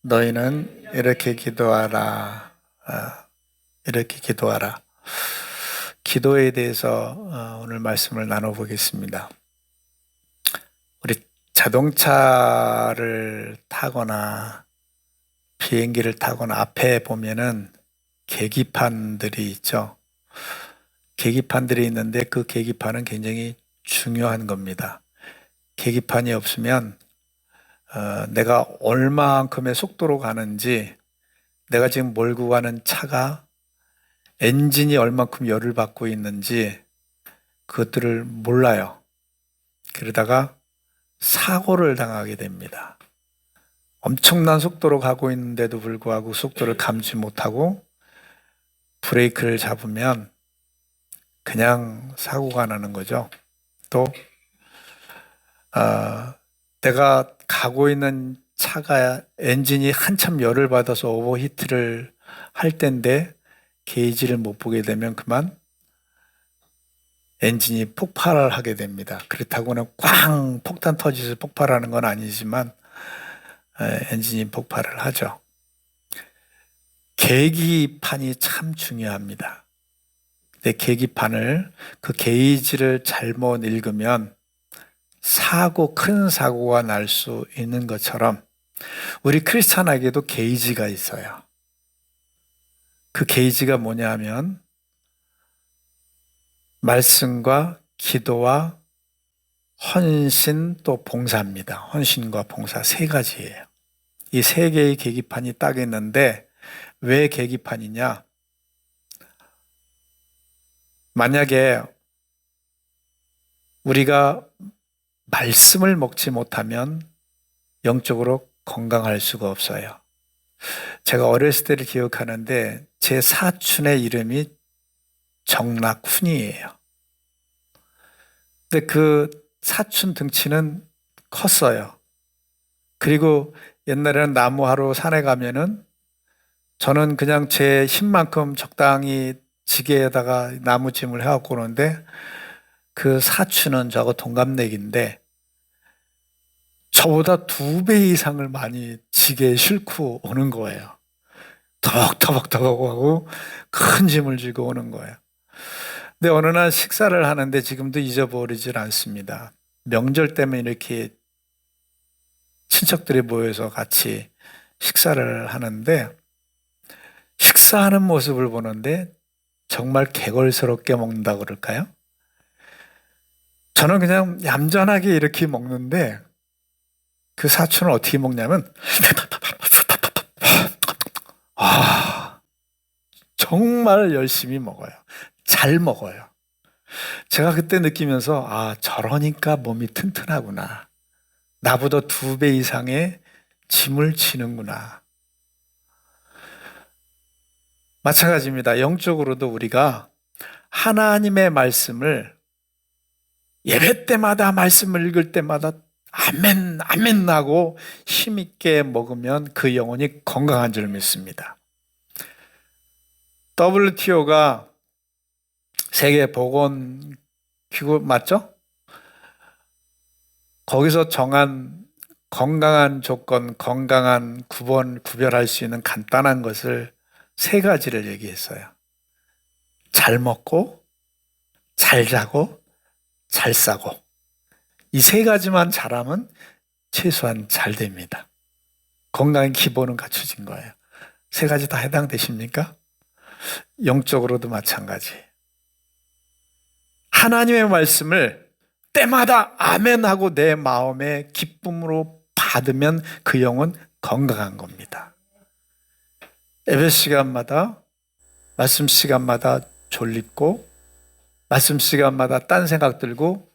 너희는 이렇게 기도하라. 이렇게 기도하라. 기도에 대해서 오늘 말씀을 나눠보겠습니다. 우리 자동차를 타거나 비행기를 타거나 앞에 보면은 계기판들이 있죠. 계기판들이 있는데 그 계기판은 굉장히 중요한 겁니다. 계기판이 없으면 내가 얼마만큼의 속도로 가는지, 내가 지금 몰고 가는 차가 엔진이 얼만큼 열을 받고 있는지 그것들을 몰라요. 그러다가 사고를 당하게 됩니다. 엄청난 속도로 가고 있는데도 불구하고 속도를 감지 못하고 브레이크를 잡으면 그냥 사고가 나는 거죠. 또 내가 가고 있는 차가 엔진이 한참 열을 받아서 오버히트를 할 때인데 게이지를 못 보게 되면 그만 엔진이 폭발을 하게 됩니다. 그렇다고는 꽝 폭탄 터지서 폭발하는 건 아니지만 엔진이 폭발을 하죠. 계기판이 참 중요합니다. 근데 계기판을, 그 게이지를 잘못 읽으면 큰 사고가 날 수 있는 것처럼 우리 크리스찬에게도 게이지가 있어요. 그 게이지가 뭐냐 하면 말씀과 기도와 헌신 또 봉사입니다. 헌신과 봉사 세 가지예요. 이 세 개의 계기판이 딱 있는데 왜 계기판이냐? 만약에 우리가 말씀을 먹지 못하면 영적으로 건강할 수가 없어요. 제가 어렸을 때를 기억하는데 제 사촌의 이름이 정락훈이에요. 근데 그 사촌 등치는 컸어요. 그리고 옛날에는 나무하러 산에 가면은 저는 그냥 제 힘만큼 적당히 지게에다가 나무짐을 해갖고 오는데 그 사촌은 저하고 동갑내기인데 저보다 2배 이상을 많이 지게에 싣고 오는 거예요. 터벅터벅터벅하고 큰 짐을 지고 오는 거예요. 근데 어느 날 식사를 하는데 지금도 잊어버리질 않습니다. 명절 때문에 이렇게 친척들이 모여서 같이 식사를 하는데 식사하는 모습을 보는데 정말 개걸스럽게 먹는다고 그럴까요? 저는 그냥 얌전하게 이렇게 먹는데 그 사촌은 어떻게 먹냐면 정말 열심히 먹어요. 잘 먹어요. 제가 그때 느끼면서 저러니까 몸이 튼튼하구나. 나보다 2배 이상의 짐을 지는구나. 마찬가지입니다. 영적으로도 우리가 하나님의 말씀을 예배 때마다 말씀을 읽을 때마다 아멘 아멘 하고 힘있게 먹으면 그 영혼이 건강한 줄 믿습니다. WTO가 세계보건기구 맞죠? 거기서 정한 건강한 조건, 건강한 구별할 수 있는 간단한 것을 3가지를 얘기했어요. 잘 먹고, 잘 자고, 잘 싸고. 이 3가지만 잘하면 최소한 잘 됩니다. 건강의 기본은 갖춰진 거예요. 3가지 다 해당되십니까? 영적으로도 마찬가지. 하나님의 말씀을 때마다 아멘하고 내 마음의 기쁨으로 받으면 그 영은 건강한 겁니다. 예배 시간마다, 말씀 시간마다 졸립고, 말씀 시간마다 딴 생각 들고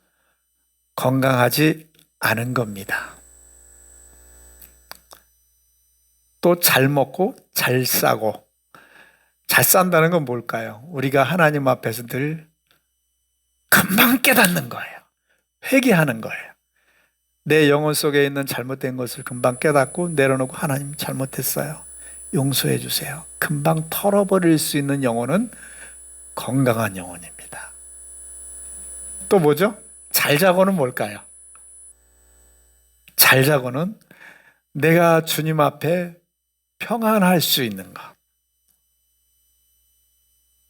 건강하지 않은 겁니다. 또 잘 먹고 잘 싸고, 잘 산다는 건 뭘까요? 우리가 하나님 앞에서 늘 금방 깨닫는 거예요. 회개하는 거예요. 내 영혼 속에 있는 잘못된 것을 금방 깨닫고 내려놓고 하나님 잘못했어요. 용서해 주세요. 금방 털어버릴 수 있는 영혼은 건강한 영혼입니다. 또 뭐죠? 잘 자고는 뭘까요? 잘 자고는 내가 주님 앞에 평안할 수 있는 것.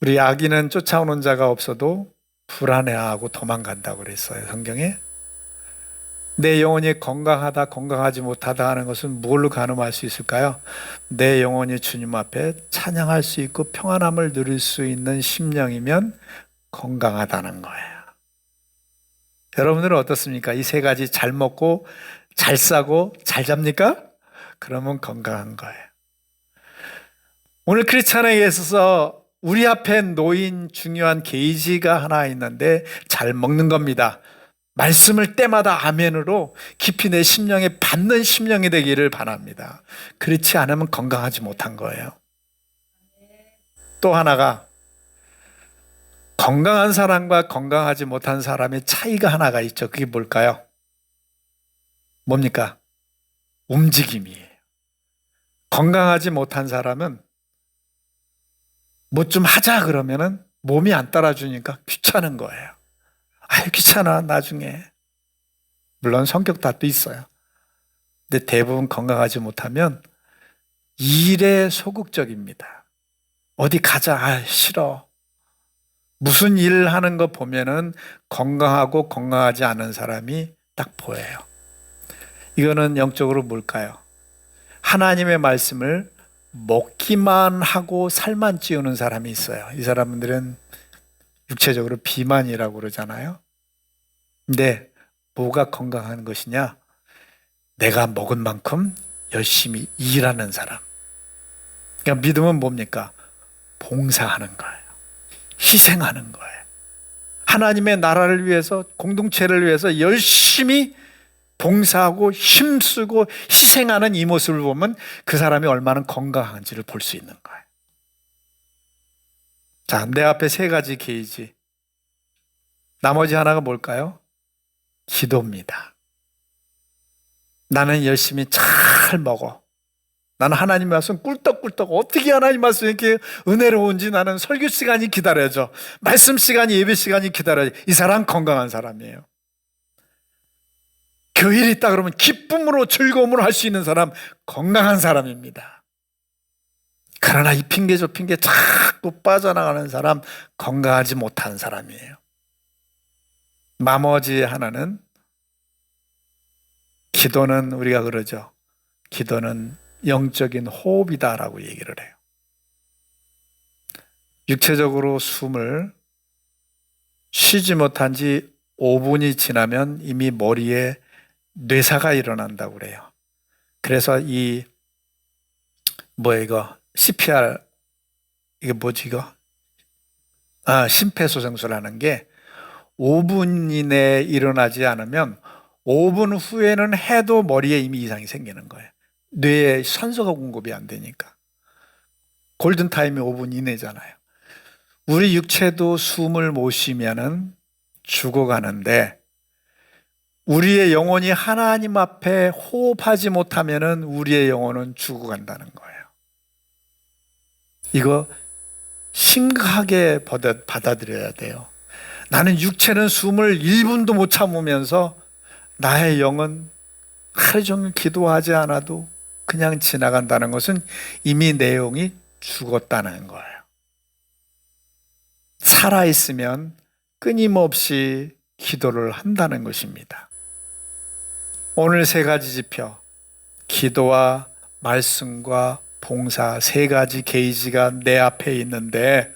우리 아기는 쫓아오는 자가 없어도 불안해하고 도망간다고 그랬어요, 성경에. 내 영혼이 건강하다, 건강하지 못하다 하는 것은 뭘로 가늠할 수 있을까요? 내 영혼이 주님 앞에 찬양할 수 있고 평안함을 누릴 수 있는 심령이면 건강하다는 거예요. 여러분들은 어떻습니까? 이 세 가지 잘 먹고 잘 싸고 잘 잡니까? 그러면 건강한 거예요. 오늘 크리스찬에게 있어서 우리 앞에 놓인 중요한 게이지가 하나 있는데 잘 먹는 겁니다. 말씀을 때마다 아멘으로 깊이 내 심령에 받는 심령이 되기를 바랍니다. 그렇지 않으면 건강하지 못한 거예요. 또 하나가 건강한 사람과 건강하지 못한 사람의 차이가 하나가 있죠. 그게 뭘까요? 뭡니까? 움직임이에요. 건강하지 못한 사람은 뭐 좀 하자 그러면은 몸이 안 따라주니까 귀찮은 거예요. 아유, 귀찮아, 나중에. 물론 성격 탓도 있어요. 근데 대부분 건강하지 못하면 일에 소극적입니다. 어디 가자, 아, 싫어. 무슨 일을 하는 거 보면은 건강하고 건강하지 않은 사람이 딱 보여요. 이거는 영적으로 뭘까요? 하나님의 말씀을 먹기만 하고 살만 찌우는 사람이 있어요. 이 사람들은 육체적으로 비만이라고 그러잖아요. 근데 뭐가 건강한 것이냐? 내가 먹은 만큼 열심히 일하는 사람. 그러니까 믿음은 뭡니까? 봉사하는 거예요. 희생하는 거예요. 하나님의 나라를 위해서, 공동체를 위해서 열심히 봉사하고 힘쓰고 희생하는 이 모습을 보면 그 사람이 얼마나 건강한지를 볼 수 있는 거예요. 자, 내 앞에 세 가지 게이지. 나머지 하나가 뭘까요? 기도입니다. 나는 열심히 잘 먹어. 나는 하나님 말씀 꿀떡꿀떡 어떻게 하나님 말씀 이렇게 은혜로운지 나는 설교 시간이 기다려져. 말씀 시간이, 예배 시간이 기다려져. 이 사람 건강한 사람이에요. 교일이 있다 그러면 기쁨으로 즐거움으로 할 수 있는 사람 건강한 사람입니다. 그러나 이 핑계 저 핑계 자꾸 빠져나가는 사람 건강하지 못한 사람이에요. 나머지 하나는 기도는 우리가 그러죠. 기도는 영적인 호흡이다라고 얘기를 해요. 육체적으로 숨을 쉬지 못한 지 5분이 지나면 이미 머리에 뇌사가 일어난다고 그래요. 그래서 CPR, 이게 뭐지 이거? 심폐소생술하는 게 5분 이내에 일어나지 않으면 5분 후에는 해도 머리에 이미 이상이 생기는 거예요. 뇌에 산소가 공급이 안 되니까. 골든타임이 5분 이내잖아요. 우리 육체도 숨을 못 쉬면은 죽어가는데 우리의 영혼이 하나님 앞에 호흡하지 못하면은 우리의 영혼은 죽어간다는 거예요. 이거 심각하게 받아들여야 돼요. 나는 육체는 숨을 1분도 못 참으면서 나의 영은 하루 종일 기도하지 않아도 그냥 지나간다는 것은 이미 내 영이 죽었다는 거예요. 살아있으면 끊임없이 기도를 한다는 것입니다. 오늘 세 가지 지표, 기도와 말씀과 봉사 세 가지 게이지가 내 앞에 있는데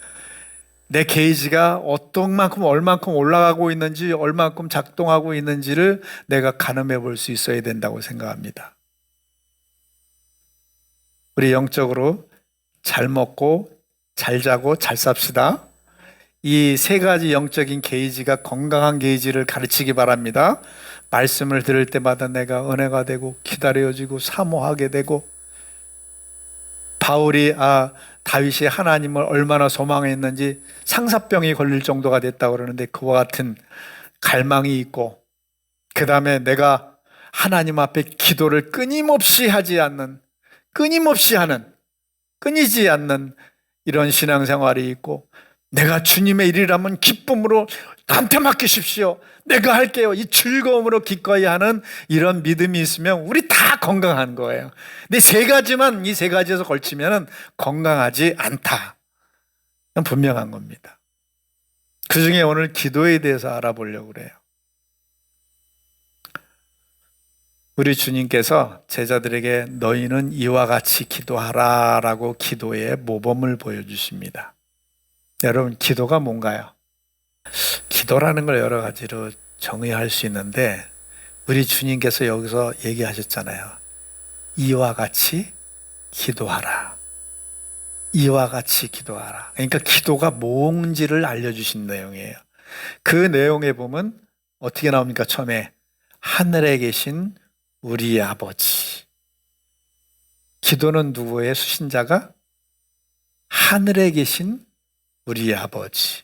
내 게이지가 어떤 만큼 얼만큼 올라가고 있는지 얼만큼 작동하고 있는지를 내가 가늠해 볼 수 있어야 된다고 생각합니다. 우리 영적으로 잘 먹고 잘 자고 잘 삽시다. 이 세 가지 영적인 게이지가 건강한 게이지를 가르치기 바랍니다. 말씀을 들을 때마다 내가 은혜가 되고 기다려지고 사모하게 되고 다윗이 하나님을 얼마나 소망했는지 상사병이 걸릴 정도가 됐다고 그러는데 그와 같은 갈망이 있고 그 다음에 내가 하나님 앞에 기도를 끊임없이 하는 끊이지 않는 이런 신앙생활이 있고 내가 주님의 일이라면 기쁨으로 나한테 맡기십시오. 내가 할게요. 이 즐거움으로 기꺼이 하는 이런 믿음이 있으면 우리 다 건강한 거예요. 근데 이 세 가지에서 걸치면 건강하지 않다. 분명한 겁니다. 그 중에 오늘 기도에 대해서 알아보려고 그래요. 우리 주님께서 제자들에게 너희는 이와 같이 기도하라 라고 기도의 모범을 보여주십니다. 여러분, 기도가 뭔가요? 기도라는 걸 여러 가지로 정의할 수 있는데 우리 주님께서 여기서 얘기하셨잖아요. 이와 같이 기도하라. 이와 같이 기도하라. 그러니까 기도가 뭔지를 알려주신 내용이에요. 그 내용에 보면 어떻게 나옵니까? 처음에 하늘에 계신 우리 아버지. 기도는 누구의 수신자가? 하늘에 계신 우리 아버지.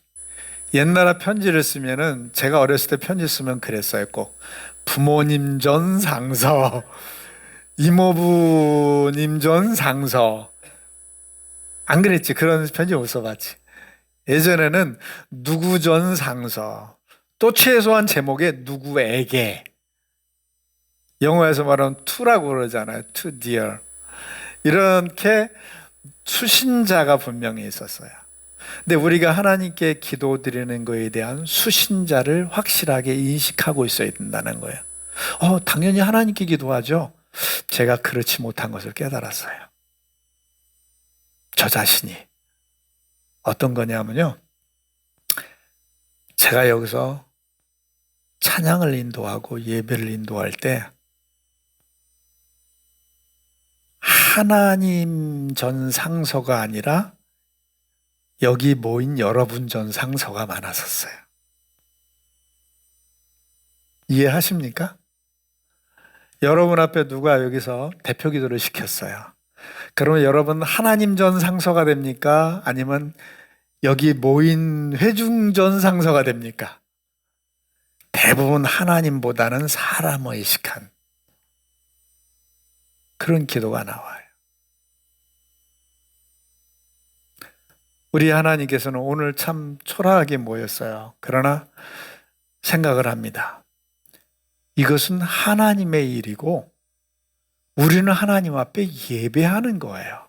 옛날에 편지를 쓰면은 제가 어렸을 때 편지 쓰면 그랬어요. 꼭 부모님 전 상서, 이모부님 전 상서. 안 그랬지? 그런 편지 못 써봤지. 예전에는 누구 전 상서, 또 최소한 제목에 누구에게. 영어에서 말하면 to라고 그러잖아요. to dear. 이렇게 수신자가 분명히 있었어요. 근데 우리가 하나님께 기도드리는 것에 대한 수신자를 확실하게 인식하고 있어야 된다는 거예요. 당연히 하나님께 기도하죠. 제가 그렇지 못한 것을 깨달았어요. 저 자신이. 어떤 거냐면요. 제가 여기서 찬양을 인도하고 예배를 인도할 때 하나님 전 상서가 아니라 여기 모인 여러분 전 상서가 많았었어요. 이해하십니까? 여러분 앞에 누가 여기서 대표 기도를 시켰어요. 그러면 여러분 하나님 전 상서가 됩니까? 아니면 여기 모인 회중 전 상서가 됩니까? 대부분 하나님보다는 사람 의식한 그런 기도가 나와요. 우리 하나님께서는 오늘 참 초라하게 모였어요. 그러나 생각을 합니다. 이것은 하나님의 일이고 우리는 하나님 앞에 예배하는 거예요.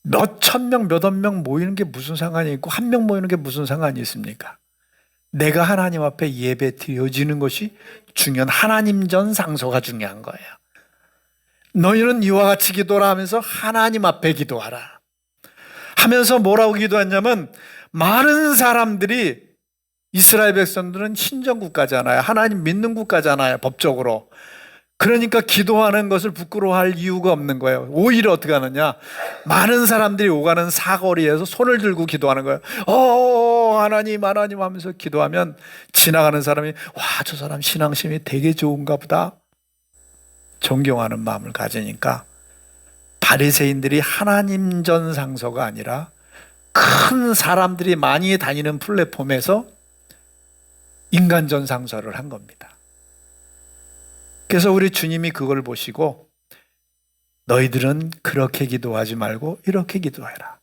몇천 명, 몇억 명 모이는 게 무슨 상관이 있고 한 명 모이는 게 무슨 상관이 있습니까? 내가 하나님 앞에 예배 드려지는 것이 중요한 하나님 전 상소가 중요한 거예요. 너희는 이와 같이 기도라 하면서 하나님 앞에 기도하라. 하면서 뭐라고 기도했냐면 많은 사람들이 이스라엘 백성들은 신정 국가잖아요. 하나님 믿는 국가잖아요. 법적으로. 그러니까 기도하는 것을 부끄러워할 이유가 없는 거예요. 오히려 어떻게 하느냐. 많은 사람들이 오가는 사거리에서 손을 들고 기도하는 거예요. 하나님 하나님 하면서 기도하면 지나가는 사람이 와, 저 사람 신앙심이 되게 좋은가 보다. 존경하는 마음을 가지니까 바리새인들이 하나님 전 상서가 아니라 큰 사람들이 많이 다니는 플랫폼에서 인간 전 상서를 한 겁니다. 그래서 우리 주님이 그걸 보시고 너희들은 그렇게 기도하지 말고 이렇게 기도해라.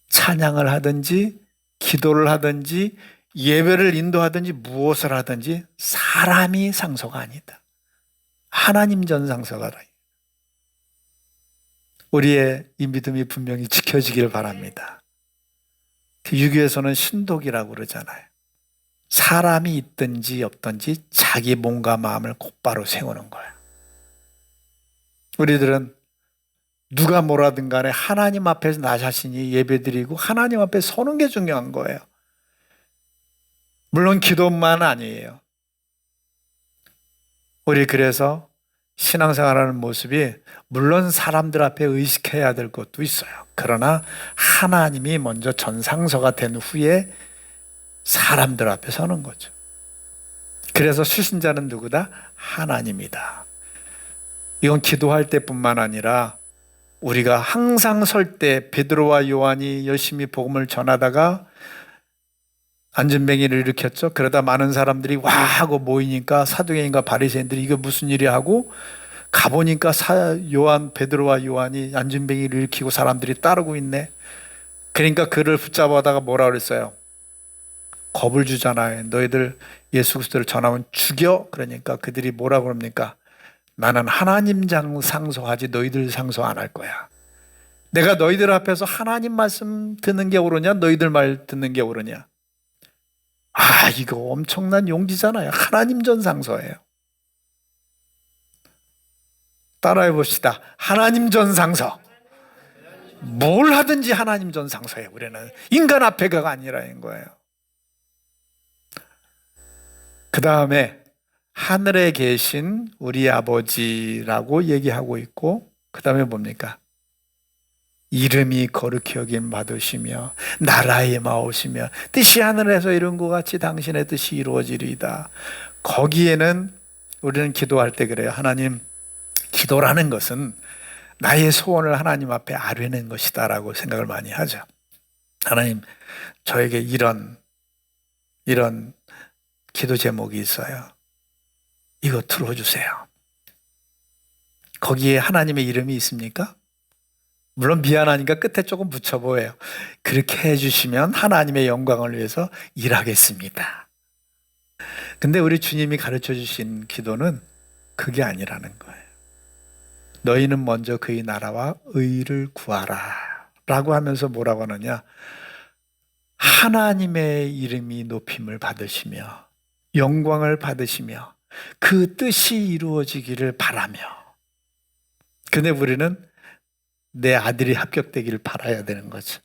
찬양을 하든지 기도를 하든지 예배를 인도하든지 무엇을 하든지 사람이 상서가 아니다. 하나님 전 상서가라. 우리의 이 믿음이 분명히 지켜지길 바랍니다. 유교에서는 신독이라고 그러잖아요. 사람이 있든지 없든지 자기 몸과 마음을 곧바로 세우는 거예요. 우리들은 누가 뭐라든 간에 하나님 앞에서 나 자신이 예배드리고 하나님 앞에 서는 게 중요한 거예요. 물론 기도만 아니에요. 우리 그래서 신앙생활하는 모습이 물론 사람들 앞에 의식해야 될 것도 있어요. 그러나 하나님이 먼저 전상서가 된 후에 사람들 앞에 서는 거죠. 그래서 수신자는 누구다? 하나님이다. 이건 기도할 때뿐만 아니라 우리가 항상 설 때 베드로와 요한이 열심히 복음을 전하다가 안전뱅이를 일으켰죠. 그러다 많은 사람들이 와 하고 모이니까 사두개인과 바리새인들이 이거 무슨 일이야 하고 가보니까 베드로와 요한이 안전뱅이를 일으키고 사람들이 따르고 있네. 그러니까 그를 붙잡아다가 뭐라 그랬어요? 겁을 주잖아요. 너희들 예수 그리스도를 전하면 죽여. 그러니까 그들이 뭐라고 그럽니까? 나는 하나님 상소하지 너희들 상소 안 할 거야. 내가 너희들 앞에서 하나님 말씀 듣는 게 옳으냐 너희들 말 듣는 게 옳으냐. 이거 엄청난 용기잖아요. 하나님 전 상소예요. 따라해 봅시다. 하나님 전 상소. 뭘 하든지 하나님 전 상소예요. 우리는 인간 앞에가 아니라는 거예요. 그 다음에 하늘에 계신 우리 아버지라고 얘기하고 있고, 그 다음에 뭡니까? 이름이 거룩히 여김 받으시며 나라에 마오시며 뜻이 하늘에서 이룬 것 같이 당신의 뜻이 이루어지리이다. 거기에는 우리는 기도할 때 그래요. 하나님, 기도라는 것은 나의 소원을 하나님 앞에 아뢰는 것이다 라고 생각을 많이 하죠. 하나님, 저에게 이런 기도 제목이 있어요. 이거 들어주세요. 거기에 하나님의 이름이 있습니까? 물론 미안하니까 끝에 조금 붙여보여요. 그렇게 해주시면 하나님의 영광을 위해서 일하겠습니다. 근데 우리 주님이 가르쳐 주신 기도는 그게 아니라는 거예요. 너희는 먼저 그의 나라와 의를 구하라 라고 하면서 뭐라고 하느냐? 하나님의 이름이 높임을 받으시며 영광을 받으시며 그 뜻이 이루어지기를 바라며. 근데 우리는 내 아들이 합격되기를 바라야 되는 거죠.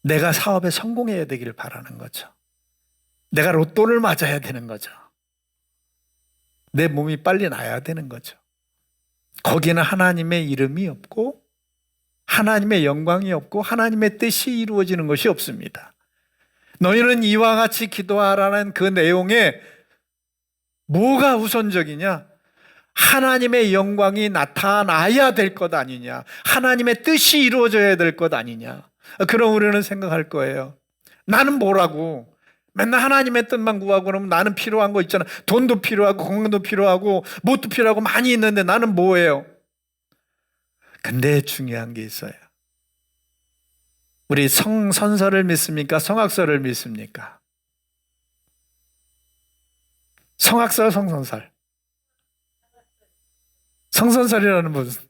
내가 사업에 성공해야 되기를 바라는 거죠. 내가 로또를 맞아야 되는 거죠. 내 몸이 빨리 나아야 되는 거죠. 거기는 하나님의 이름이 없고 하나님의 영광이 없고 하나님의 뜻이 이루어지는 것이 없습니다. 너희는 이와 같이 기도하라는 그 내용에 뭐가 우선적이냐? 하나님의 영광이 나타나야 될 것 아니냐? 하나님의 뜻이 이루어져야 될 것 아니냐? 그럼 우리는 생각할 거예요. 나는 뭐라고? 맨날 하나님의 뜻만 구하고 그러면 나는 필요한 거 있잖아. 돈도 필요하고 건강도 필요하고 뭣도 필요하고 많이 있는데 나는 뭐예요? 근데 중요한 게 있어요. 우리 성선설을 믿습니까? 성악설을 믿습니까? 성악설, 성선설. 성선설이라는 무슨?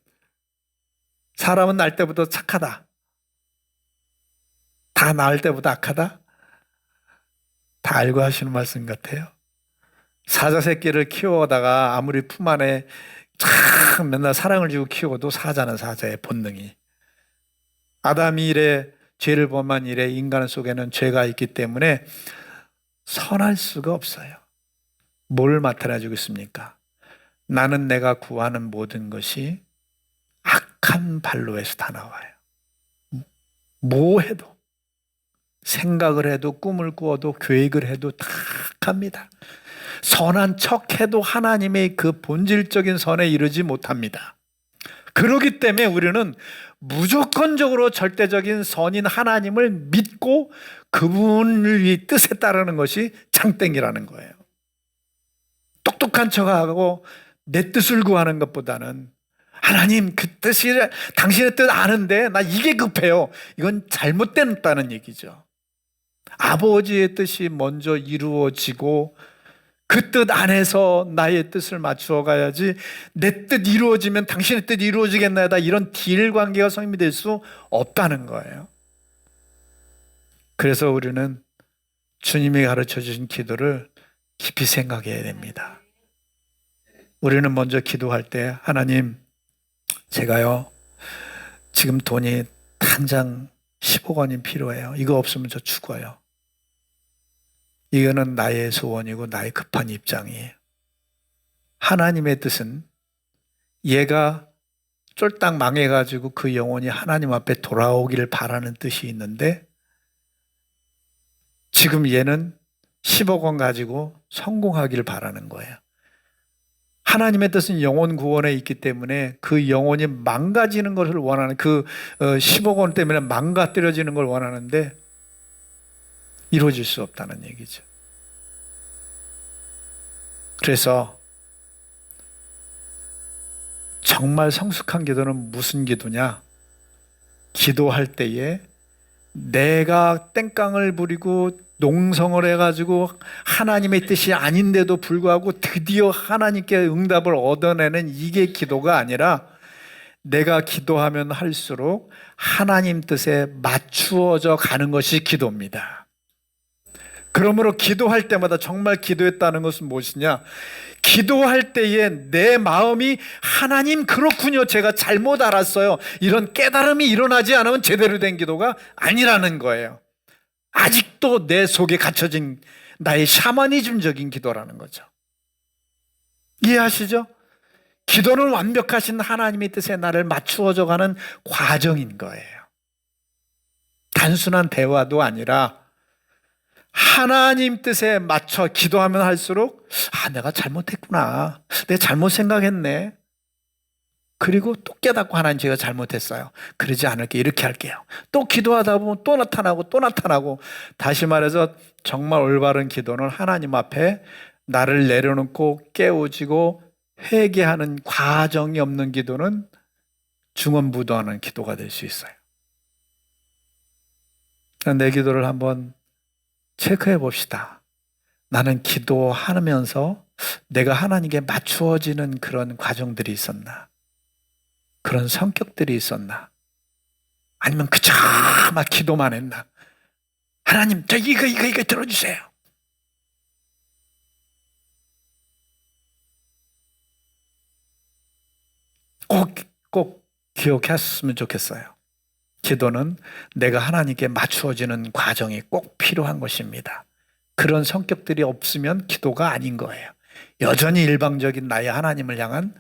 사람은 날 때부터 착하다. 다 낳을 때보다 악하다? 다 알고 하시는 말씀 같아요. 사자 새끼를 키워다가 아무리 품 안에 참 맨날 사랑을 주고 키워도 사자는 사자의 본능이. 아담이 이래 죄를 범한 이래 인간 속에는 죄가 있기 때문에 선할 수가 없어요. 뭘 나타내주고 있습니까? 나는 내가 구하는 모든 것이 악한 발로에서 다 나와요. 뭐 해도, 생각을 해도, 꿈을 꾸어도, 계획을 해도 다 악합니다. 선한 척해도 하나님의 그 본질적인 선에 이르지 못합니다. 그렇기 때문에 우리는 무조건적으로 절대적인 선인 하나님을 믿고 그분의 뜻에 따르는 것이 장땡이라는 거예요. 똑똑한 척하고 내 뜻을 구하는 것보다는 하나님 그 뜻이 당신의 뜻 아는데 나 이게 급해요. 이건 잘못됐다는 얘기죠. 아버지의 뜻이 먼저 이루어지고 그 뜻 안에서 나의 뜻을 맞추어 가야지 내 뜻 이루어지면 당신의 뜻 이루어지겠나이다 이런 딜 관계가 성립이 될 수 없다는 거예요. 그래서 우리는 주님이 가르쳐 주신 기도를 깊이 생각해야 됩니다. 우리는 먼저 기도할 때 하나님 제가요 지금 돈이 당장 10억 원이 필요해요. 이거 없으면 저 죽어요. 이거는 나의 소원이고 나의 급한 입장이에요. 하나님의 뜻은 얘가 쫄딱 망해가지고 그 영혼이 하나님 앞에 돌아오기를 바라는 뜻이 있는데 지금 얘는 10억 원 가지고 성공하기를 바라는 거예요. 하나님의 뜻은 영혼 구원에 있기 때문에 그 영혼이 망가지는 것을 원하는 그 10억 원 때문에 망가뜨려지는 걸 원하는데 이루어질 수 없다는 얘기죠. 그래서 정말 성숙한 기도는 무슨 기도냐? 기도할 때에 내가 땡깡을 부리고 농성을 해가지고 하나님의 뜻이 아닌데도 불구하고 드디어 하나님께 응답을 얻어내는 이게 기도가 아니라 내가 기도하면 할수록 하나님 뜻에 맞추어져 가는 것이 기도입니다. 그러므로 기도할 때마다 정말 기도했다는 것은 무엇이냐? 기도할 때에 내 마음이 하나님 그렇군요, 제가 잘못 알았어요, 이런 깨달음이 일어나지 않으면 제대로 된 기도가 아니라는 거예요. 아직도 내 속에 갇혀진 나의 샤머니즘적인 기도라는 거죠. 이해하시죠? 기도는 완벽하신 하나님의 뜻에 나를 맞추어져 가는 과정인 거예요. 단순한 대화도 아니라 하나님 뜻에 맞춰 기도하면 할수록 내가 잘못했구나, 내가 잘못 생각했네, 그리고 또 깨닫고 하나님 제가 잘못했어요, 그러지 않을게, 이렇게 할게요. 또 기도하다 보면 또 나타나고 다시 말해서 정말 올바른 기도는 하나님 앞에 나를 내려놓고 깨우치고 회개하는 과정이 없는 기도는 중언부도하는 기도가 될 수 있어요. 내 기도를 한번 체크해 봅시다. 나는 기도하면서 내가 하나님께 맞추어지는 그런 과정들이 있었나? 그런 성격들이 있었나? 아니면 그저 막 기도만 했나? 하나님, 저 이거 들어주세요. 꼭 기억했으면 좋겠어요. 기도는 내가 하나님께 맞추어지는 과정이 꼭 필요한 것입니다. 그런 성격들이 없으면 기도가 아닌 거예요. 여전히 일방적인 나의 하나님을 향한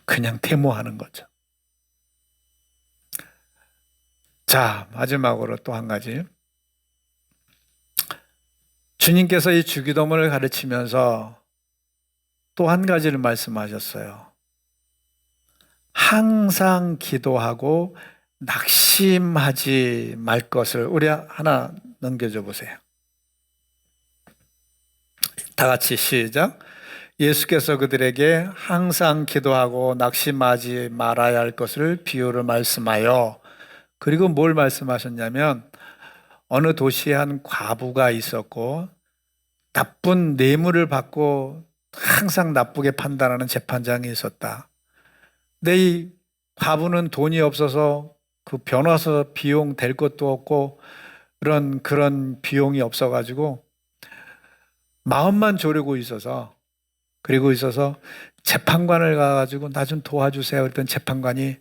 그냥 데모하는 거죠. 자, 마지막으로 또 한 가지. 주님께서 이 주기도문을 가르치면서 또 한 가지를 말씀하셨어요. 항상 기도하고 낙심하지 말 것을. 우리 하나 넘겨줘 보세요. 다 같이 시작. 예수께서 그들에게 항상 기도하고 낙심하지 말아야 할 것을 비유를 말씀하여, 그리고 뭘 말씀하셨냐면 어느 도시에 한 과부가 있었고 나쁜 뇌물을 받고 항상 나쁘게 판단하는 재판장이 있었다. 근데 이 과부는 돈이 없어서 그 변호사 비용 될 것도 없고 그런 비용이 없어가지고 마음만 졸이고 있어서, 그리고 있어서 재판관을 가가지고 나 좀 도와주세요. 그랬더니 재판관이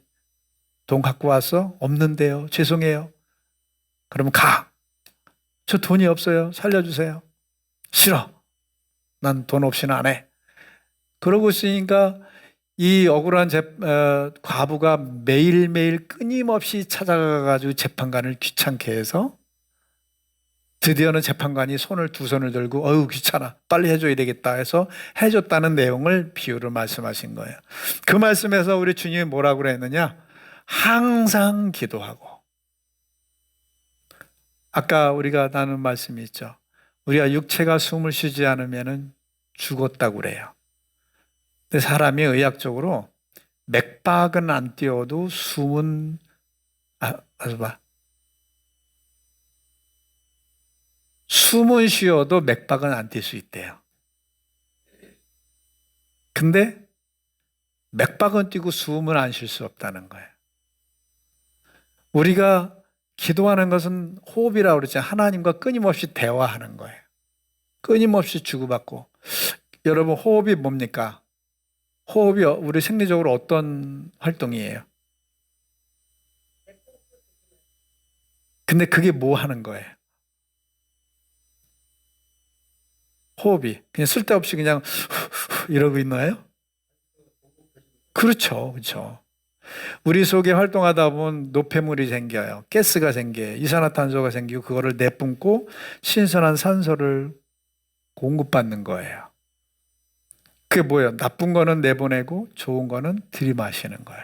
돈 갖고 왔어? 없는데요. 죄송해요. 그러면 가. 저 돈이 없어요. 살려주세요. 싫어. 난 돈 없이는 안 해. 그러고 있으니까 이 억울한 과부가 매일매일 끊임없이 찾아가가지고 재판관을 귀찮게 해서 드디어는 재판관이 두 손을 들고 어휴 귀찮아, 빨리 해줘야 되겠다 해서 해줬다는 내용을 비유를 말씀하신 거예요. 그 말씀에서 우리 주님이 뭐라고 그랬느냐? 항상 기도하고. 아까 우리가 나눈 말씀이 있죠. 우리가 육체가 숨을 쉬지 않으면 죽었다고 그래요. 근데 사람이 의학적으로 맥박은 안 뛰어도 숨은 숨은 쉬어도 맥박은 안 뛸 수 있대요. 근데 맥박은 뛰고 숨은 안 쉴 수 없다는 거예요. 우리가 기도하는 것은 호흡이라고 그러죠. 하나님과 끊임없이 대화하는 거예요. 끊임없이 주고받고. 여러분, 호흡이 뭡니까? 호흡이 우리 생리적으로 어떤 활동이에요? 근데 그게 뭐 하는 거예요? 호흡이 그냥 쓸데없이 그냥 이러고 있나요? 그렇죠. 우리 속에 활동하다 보면 노폐물이 생겨요. 가스가 생겨요. 이산화탄소가 생기고 그거를 내뿜고 신선한 산소를 공급받는 거예요. 그게 뭐예요? 나쁜 거는 내보내고 좋은 거는 들이마시는 거예요.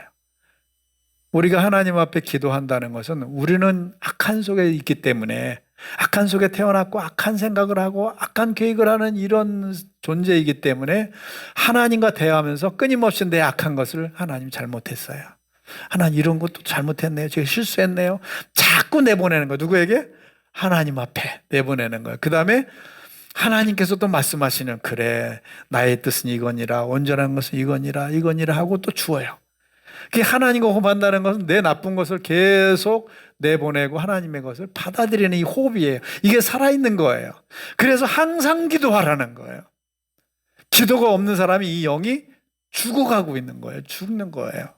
우리가 하나님 앞에 기도한다는 것은 우리는 악한 속에 있기 때문에, 악한 속에 태어났고 악한 생각을 하고 악한 계획을 하는 이런 존재이기 때문에 하나님과 대화하면서 끊임없이 내 악한 것을 하나님 잘못했어요, 하나님 이런 것도 잘못했네요. 제가 실수했네요. 자꾸 내보내는 거예요. 누구에게? 하나님 앞에 내보내는 거예요. 그 다음에 하나님께서 또 말씀하시는, 그래 나의 뜻은 이거니라, 온전한 것은 이거니라 하고 또 주어요. 그게 하나님과 호흡한다는 것은 내 나쁜 것을 계속 내보내고 하나님의 것을 받아들이는 이 호흡이에요. 이게 살아있는 거예요. 그래서 항상 기도하라는 거예요. 기도가 없는 사람이 이 영이 죽어가고 있는 거예요. 죽는 거예요.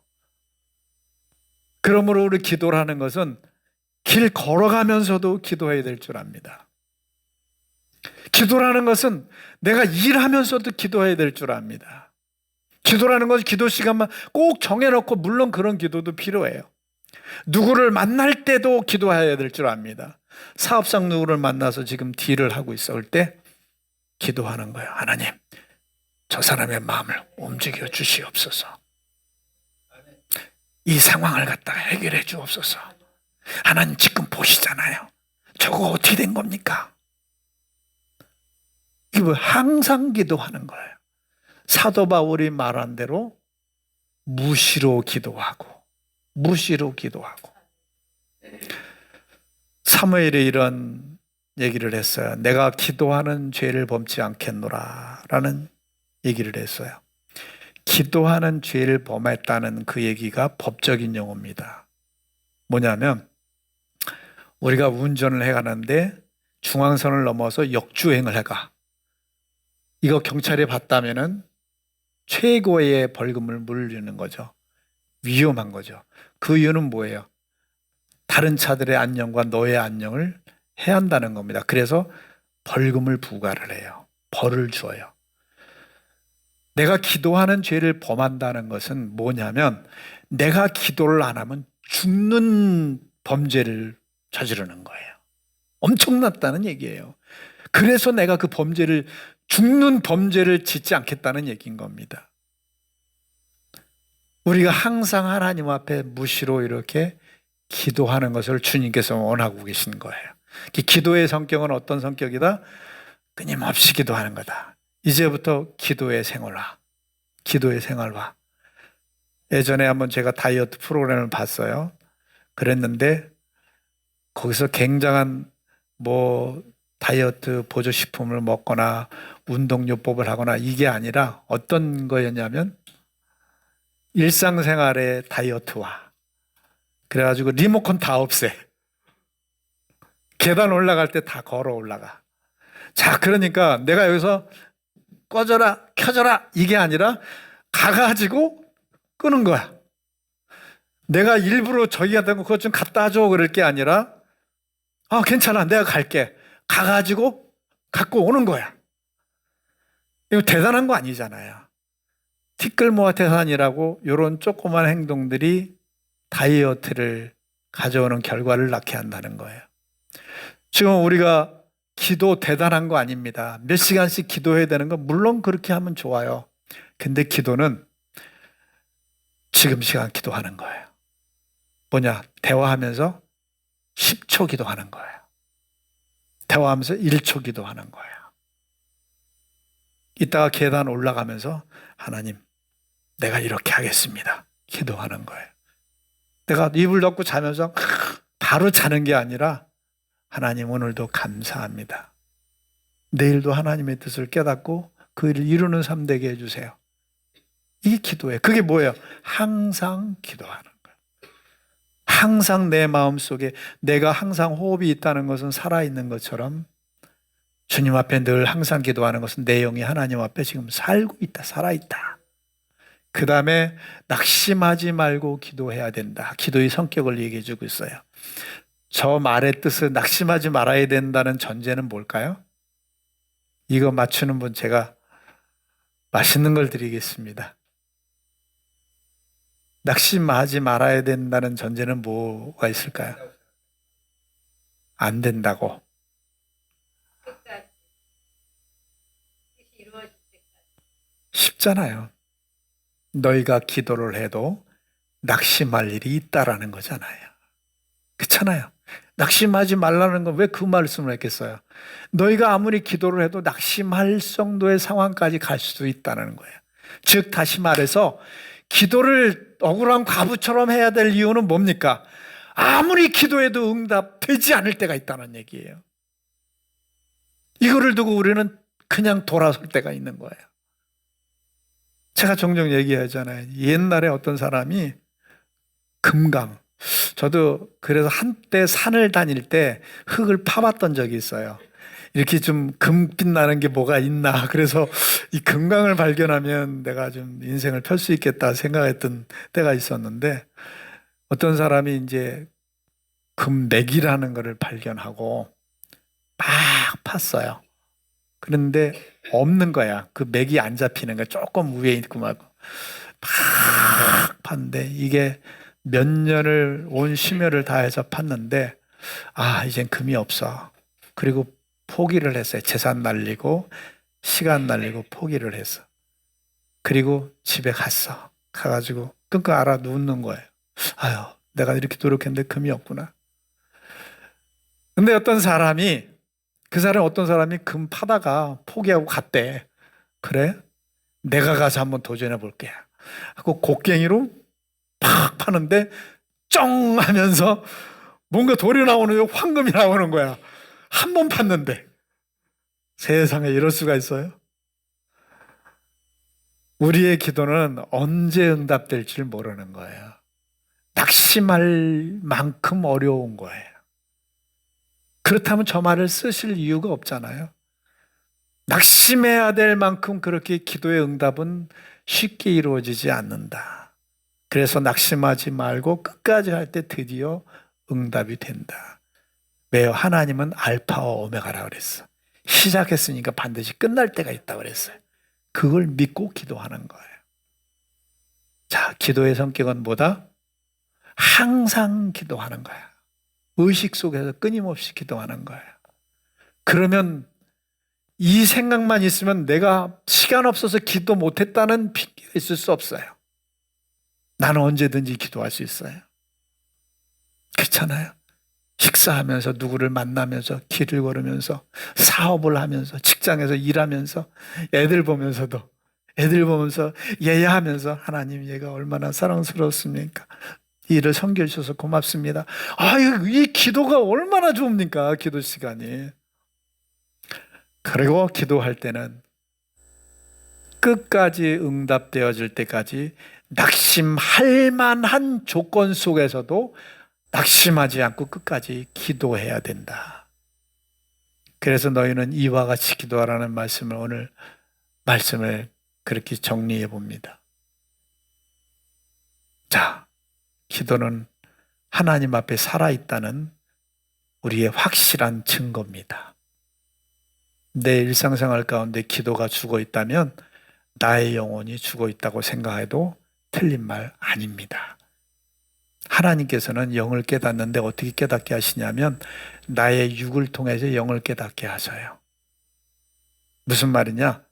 그러므로 우리 기도라는 것은 길 걸어가면서도 기도해야 될 줄 압니다. 기도라는 것은 내가 일하면서도 기도해야 될 줄 압니다. 기도라는 것은 기도 시간만 꼭 정해놓고, 물론 그런 기도도 필요해요. 누구를 만날 때도 기도해야 될 줄 압니다. 사업상 누구를 만나서 지금 딜을 하고 있을 때 기도하는 거예요. 하나님, 저 사람의 마음을 움직여 주시옵소서. 이 상황을 갖다가 해결해 주옵소서. 하나님 지금 보시잖아요. 저거 어떻게 된 겁니까? 이거 항상 기도하는 거예요. 사도 바울이 말한 대로 무시로 기도하고 사무엘이 이런 얘기를 했어요. 내가 기도하는 죄를 범치 않겠노라 라는 얘기를 했어요. 기도하는 죄를 범했다는 그 얘기가 법적인 용어입니다. 뭐냐면 우리가 운전을 해가는데 중앙선을 넘어서 역주행을 해가. 이거 경찰에 봤다면은 최고의 벌금을 물리는 거죠. 위험한 거죠. 그 이유는 뭐예요? 다른 차들의 안녕과 너의 안녕을 해야 한다는 겁니다. 그래서 벌금을 부과를 해요. 벌을 줘요. 내가 기도하는 죄를 범한다는 것은 뭐냐면 내가 기도를 안 하면 죽는 범죄를 저지르는 거예요. 엄청났다는 얘기예요. 그래서 내가 그 범죄를, 죽는 범죄를 짓지 않겠다는 얘기인 겁니다. 우리가 항상 하나님 앞에 무시로 이렇게 기도하는 것을 주님께서 원하고 계신 거예요. 기도의 성격은 어떤 성격이다? 끊임없이 기도하는 거다. 이제부터 기도의 생활화. 예전에 한번 제가 다이어트 프로그램을 봤어요. 그랬는데 거기서 굉장한 다이어트 보조식품을 먹거나 운동요법을 하거나 이게 아니라 어떤 거였냐면 일상생활의 다이어트화. 그래가지고 리모컨 다 없애. 계단 올라갈 때 다 걸어 올라가. 자, 그러니까 내가 여기서 꺼져라, 켜져라 이게 아니라 가가지고 끄는 거야. 내가 일부러 저기한테 그것 좀 갖다 줘 그럴 게 아니라 괜찮아, 내가 갈게. 가가지고 갖고 오는 거야. 이거 대단한 거 아니잖아요. 티끌모아태산이라고 이런 조그만 행동들이 다이어트를 가져오는 결과를 낳게 한다는 거예요. 지금 우리가 기도 대단한 거 아닙니다. 몇 시간씩 기도해야 되는 거 물론 그렇게 하면 좋아요. 근데 기도는 지금 시간 기도하는 거예요. 뭐냐? 대화하면서 10초 기도하는 거예요. 대화하면서 1초 기도하는 거예요. 이따가 계단 올라가면서 하나님, 내가 이렇게 하겠습니다. 기도하는 거예요. 내가 입을 덮고 자면서 바로 자는 게 아니라 하나님 오늘도 감사합니다. 내일도 하나님의 뜻을 깨닫고 그 일을 이루는 삶 되게 해주세요. 이게 기도예요. 그게 뭐예요? 항상 기도하는 거예요. 항상 내 마음속에 내가 항상 호흡이 있다는 것은 살아있는 것처럼 주님 앞에 늘 항상 기도하는 것은 내 영이 하나님 앞에 지금 살고 있다, 살아있다. 그 다음에 낙심하지 말고 기도해야 된다. 기도의 성격을 얘기해 주고 있어요. 저 말의 뜻은 낙심하지 말아야 된다는 전제는 뭘까요? 이거 맞추는 분 제가 맛있는 걸 드리겠습니다. 낙심하지 말아야 된다는 전제는 뭐가 있을까요? 안 된다고. 쉽잖아요. 너희가 기도를 해도 낙심할 일이 있다라는 거잖아요. 그렇잖아요. 낙심하지 말라는 건 왜 그 말씀을 했겠어요? 너희가 아무리 기도를 해도 낙심할 정도의 상황까지 갈 수도 있다는 거예요. 즉 다시 말해서 기도를 억울한 과부처럼 해야 될 이유는 뭡니까? 아무리 기도해도 응답되지 않을 때가 있다는 얘기예요. 이거를 두고 우리는 그냥 돌아설 때가 있는 거예요. 제가 종종 얘기하잖아요. 옛날에 어떤 사람이 금강, 저도 그래서 한때 산을 다닐 때 흙을 파봤던 적이 있어요. 이렇게 좀 금빛 나는 게 뭐가 있나. 그래서 이 금강을 발견하면 내가 좀 인생을 펼 수 있겠다 생각했던 때가 있었는데, 어떤 사람이 이제 금맥이라는 것을 발견하고 막 팠어요. 그런데 없는 거야. 그 맥이 안 잡히는 거야. 조금 위에 있고 말고. 막 팠는데 이게 몇 년을 온 심혈을 다해서 팠는데 이젠 금이 없어. 그리고 포기를 했어요. 재산 날리고 시간 날리고 포기를 했어. 그리고 집에 갔어. 가가지고 끙끙 앓아 눕는 거예요. 아유, 내가 이렇게 노력했는데 금이 없구나. 근데 어떤 사람이 금 파다가 포기하고 갔대. 그래? 내가 가서 한번 도전해 볼게 하고 곡괭이로 팍 파는데 쩡 하면서 뭔가 돌이 나오는 황금이 나오는 거야. 한 번 팠는데. 세상에 이럴 수가 있어요? 우리의 기도는 언제 응답될지 모르는 거예요. 낙심할 만큼 어려운 거예요. 그렇다면 저 말을 쓰실 이유가 없잖아요. 낙심해야 될 만큼 그렇게 기도의 응답은 쉽게 이루어지지 않는다. 그래서 낙심하지 말고 끝까지 할 때 드디어 응답이 된다. 왜요? 하나님은 알파와 오메가라 그랬어. 시작했으니까 반드시 끝날 때가 있다 그랬어요. 그걸 믿고 기도하는 거예요. 자, 기도의 성격은 뭐다? 항상 기도하는 거야. 의식 속에서 끊임없이 기도하는 거예요. 그러면 이 생각만 있으면 내가 시간 없어서 기도 못했다는 핑계가 있을 수 없어요. 나는 언제든지 기도할 수 있어요. 그렇잖아요. 식사하면서 누구를 만나면서 길을 걸으면서 사업을 하면서 직장에서 일하면서 애들 보면서 예야하면서 하나님 얘가 얼마나 사랑스럽습니까? 일을 섬겨 주셔서 고맙습니다. 이 기도가 얼마나 좋습니까? 기도 시간이. 그리고 기도할 때는 끝까지 응답되어질 때까지 낙심할 만한 조건 속에서도 낙심하지 않고 끝까지 기도해야 된다. 그래서 너희는 이와 같이 기도하라는 말씀을 그렇게 정리해 봅니다. 자, 기도는 하나님 앞에 살아있다는 우리의 확실한 증거입니다. 내 일상생활 가운데 기도가 죽어 있다면 나의 영혼이 죽어 있다고 생각해도 틀린 말 아닙니다. 하나님께서는 영을 깨닫는데 어떻게 깨닫게 하시냐면 나의 육을 통해서 영을 깨닫게 하셔요. 무슨 말이냐?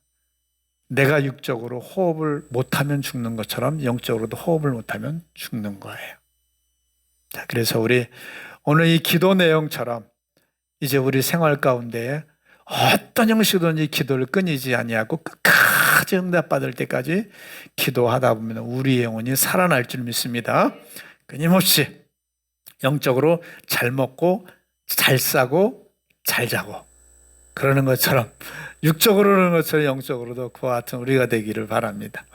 내가 육적으로 호흡을 못하면 죽는 것처럼 영적으로도 호흡을 못하면 죽는 거예요. 자, 그래서 우리 오늘 이 기도 내용처럼 이제 우리 생활 가운데 어떤 형식으로든지 기도를 끊이지 아니하고 끝까지 응답받을 때까지 기도하다 보면 우리 영혼이 살아날 줄 믿습니다. 끊임없이 영적으로 잘 먹고 잘 싸고 잘 자고 그러는 것처럼 육적으로 그러는 것처럼 영적으로도 그와 같은 우리가 되기를 바랍니다.